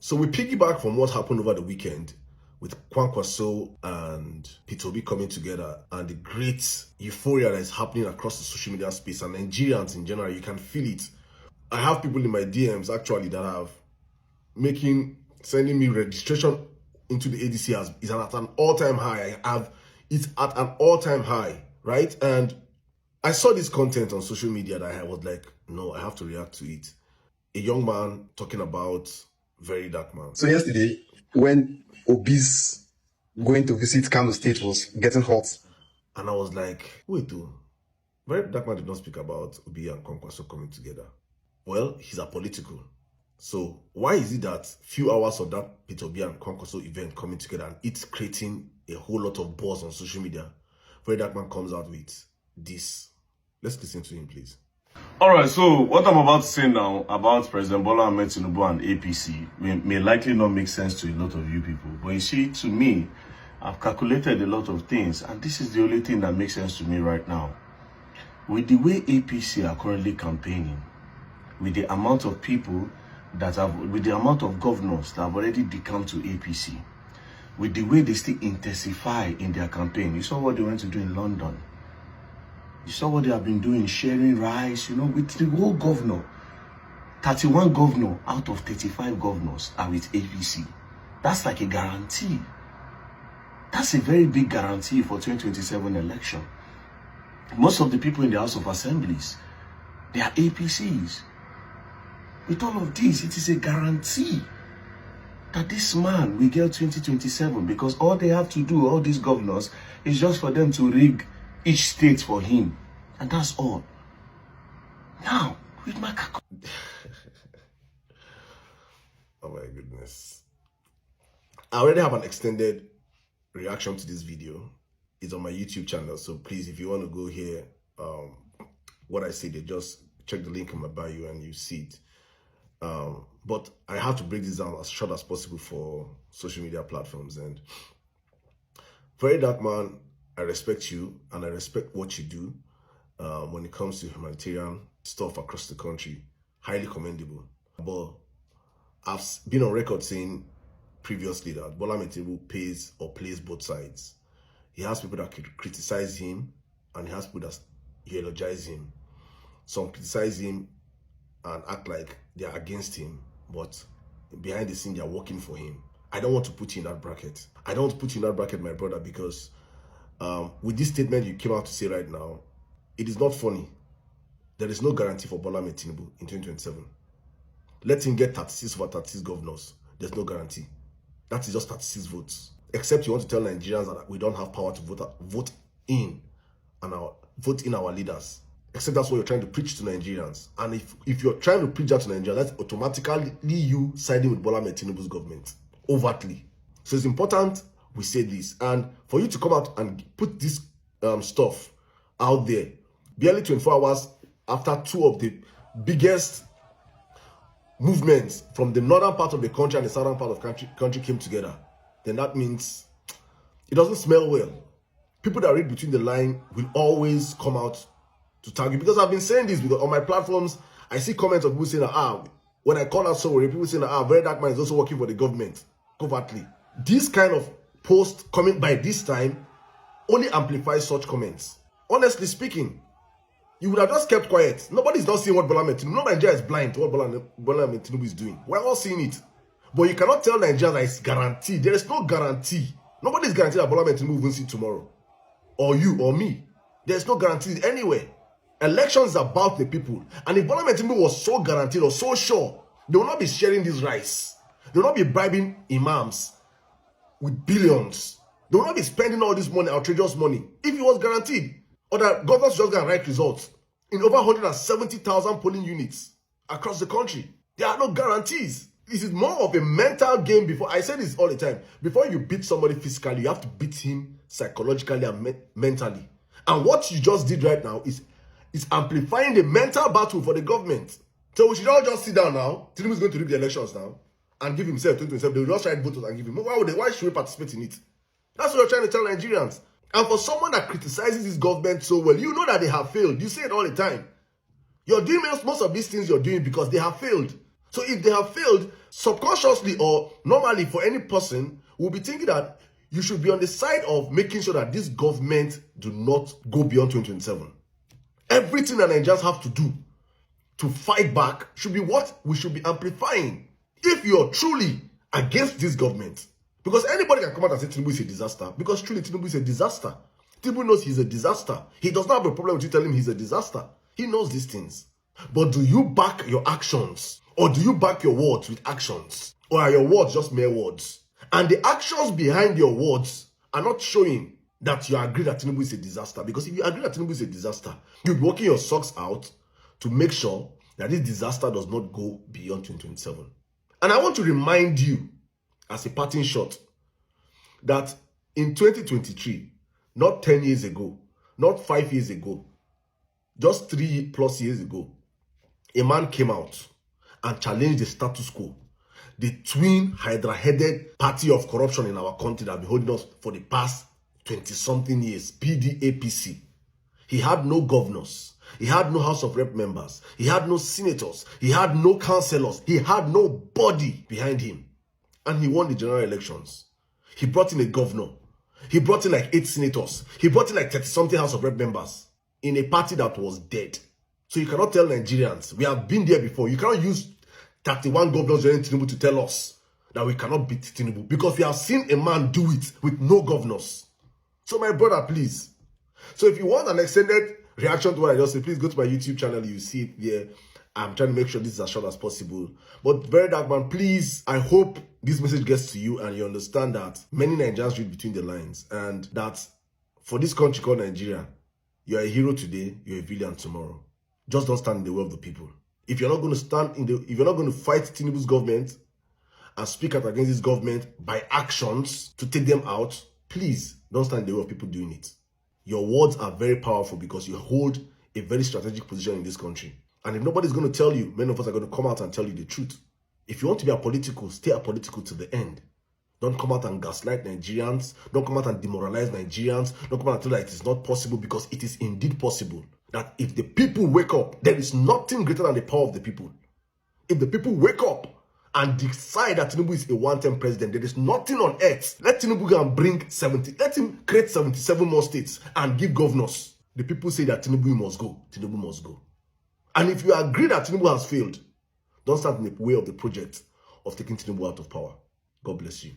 So we piggyback from what happened over the weekend with Kwankwaso and P2B coming together and the great euphoria that is happening across the social media space and Nigerians in general. You can feel it. I have people in my DMs actually that have sending me registration into the ADC is at an all-time high. It's at an all-time high, right? And I saw this content on social media that I was like, no, I have to react to it. A young man talking about very dark man. So yesterday, when Obi's going to visit Kano State was getting hot, and I was like, wait, very dark man did not speak about Obi and Kwankwaso coming together. Well, he's apolitical. So why is it that few hours of that P2B and Kwankwaso event coming together and it's creating a whole lot of buzz on social media? Very dark man comes out with this. Let's listen to him, please. All right, so what I'm about to say now about President Bola Ahmed Tinubu and APC may likely not make sense to a lot of you people. But you see, to me, I've calculated a lot of things, and this is the only thing that makes sense to me right now. With the way APC are currently campaigning, with the amount of people with the amount of governors that have already decamped to APC, with the way they still intensify in their campaign. You saw what they went to do in London. You saw what they have been doing, sharing rice, with the whole governor. 31 governors out of 35 governors are with APC. That's like a guarantee. That's a very big guarantee for 2027 election. Most of the people in the House of Assemblies, they are APCs. With all of this, it is a guarantee that this man will get 2027, because all they have to do, all these governors, is just for them to rig each state for him, and that's all. Now, with my oh my goodness, I already have an extended reaction to this video. It's on my YouTube channel, so please, if you want to go here, what I say, just check the link in my bio and you see it. But I have to break this down as short as possible for social media platforms. And very dark man, I respect you and I respect what you do when it comes to humanitarian stuff across the country. Highly commendable. But I've been on record saying previously that Bola Ahmed Tinubu plays both sides. He has people that criticize him and he has people that eulogize him. Some criticize him and act like they are against him, but behind the scene they are working for him. I don't want to put you in that bracket. I don't want to put you in that bracket, my brother, because with this statement you came out to say right now, it is not funny. There is no guarantee for Bola Ahmed Tinubu in 2027. Let him get 36 over 36 governors. There's no guarantee. That is just 36 votes. Except you want to tell Nigerians that we don't have power to vote in our leaders. Except that's what you're trying to preach to Nigerians. And if you're trying to preach that to Nigerians, that's automatically you siding with Bola Ahmed Tinubu's government. Overtly. So it's important we say this. And for you to come out and put this stuff out there, barely 24 hours after two of the biggest movements from the northern part of the country and the southern part of the country came together, then that means it doesn't smell well. People that read between the line will always come out to tag you, because I've been saying this, because on my platforms I see comments of people saying that when I call out Sowore, people saying that very dark man is also working for the government covertly. This kind of post coming by this time only amplifies such comments. Honestly speaking, you would have just kept quiet. Nobody's not seeing what Bola Ahmed Tinubu. No Nigeria is blind to what Bola Ahmed Tinubu is doing. We're all seeing it. But you cannot tell Nigerians that it's guaranteed. There is no guarantee. Nobody is guaranteed that Bola Ahmed Tinubu will see tomorrow. Or you or me. There's no guarantee anywhere. Elections are about the people. And if Bola Ahmed Tinubu was so guaranteed or so sure, they will not be sharing this rice. They will not be bribing imams with billions. They will not be spending all this money, outrageous money, if it was guaranteed. Or that governments just going to write results in over 170,000 polling units across the country. There are no guarantees. This is more of a mental game. Before I say this all the time, before you beat somebody physically, you have to beat him psychologically and mentally. And what you just did right now is amplifying the mental battle for the government. So we should all just sit down now. Tinubu is going to rig the elections now and give himself 2027. They will just write voters and give him. Why should we participate in it? That's what you're trying to tell Nigerians. And for someone that criticizes this government so well, you know that they have failed. You say it all the time. You're doing most of these things you're doing because they have failed. So if they have failed, subconsciously or normally for any person, will be thinking that you should be on the side of making sure that this government do not go beyond 2027. Everything that Nigerians have to do to fight back should be what we should be amplifying. If you're truly against this government, because anybody can come out and say Tinubu is a disaster, because truly Tinubu is a disaster. Tinubu knows he's a disaster. He does not have a problem with you telling him he's a disaster. He knows these things. But do you back your actions? Or do you back your words with actions? Or are your words just mere words? And the actions behind your words are not showing that you agree that Tinubu is a disaster. Because if you agree that Tinubu is a disaster, you'll be working your socks out to make sure that this disaster does not go beyond 2027. And I want to remind you, as a parting shot, that in 2023, not 10 years ago, not 5 years ago, just 3+ years ago, a man came out and challenged the status quo. The twin hydra-headed party of corruption in our country that have been holding us for the past 20-something years, APC. He had no governors. He had no House of Rep members. He had no senators. He had no councillors. He had nobody behind him. And he won the general elections. He brought in a governor. He brought in like 8 senators. He brought in like 30-something House of Rep members in a party that was dead. So you cannot tell Nigerians, we have been there before. You cannot use 31 governors joining Tinubu to tell us that we cannot beat Tinubu, because we have seen a man do it with no governors. So my brother, please. So if you want an extended reaction to what I just said, please go to my YouTube channel. You see it there. I'm trying to make sure this is as short as possible. But very dark man, please, I hope this message gets to you and you understand that many Nigerians read between the lines, and that for this country called Nigeria, you're a hero today, you're a villain tomorrow. Just don't stand in the way of the people. If you're not going to stand in the, if you're not going to fight Tinubu's government and speak out against this government by actions to take them out, please don't stand in the way of people doing it. Your words are very powerful because you hold a very strategic position in this country. And if nobody's going to tell you, many of us are going to come out and tell you the truth. If you want to be apolitical, stay apolitical to the end. Don't come out and gaslight Nigerians. Don't come out and demoralize Nigerians. Don't come out and tell that it is not possible, because it is indeed possible. That if the people wake up, there is nothing greater than the power of the people. If the people wake up and decide that Tinubu is a one-term president, there is nothing on earth. Let Tinubu go and bring 70, let him create 77 more states and give governors. The people say that Tinubu must go. Tinubu must go. And if you agree that Tinubu has failed, don't stand in the way of the project of taking Tinubu out of power. God bless you.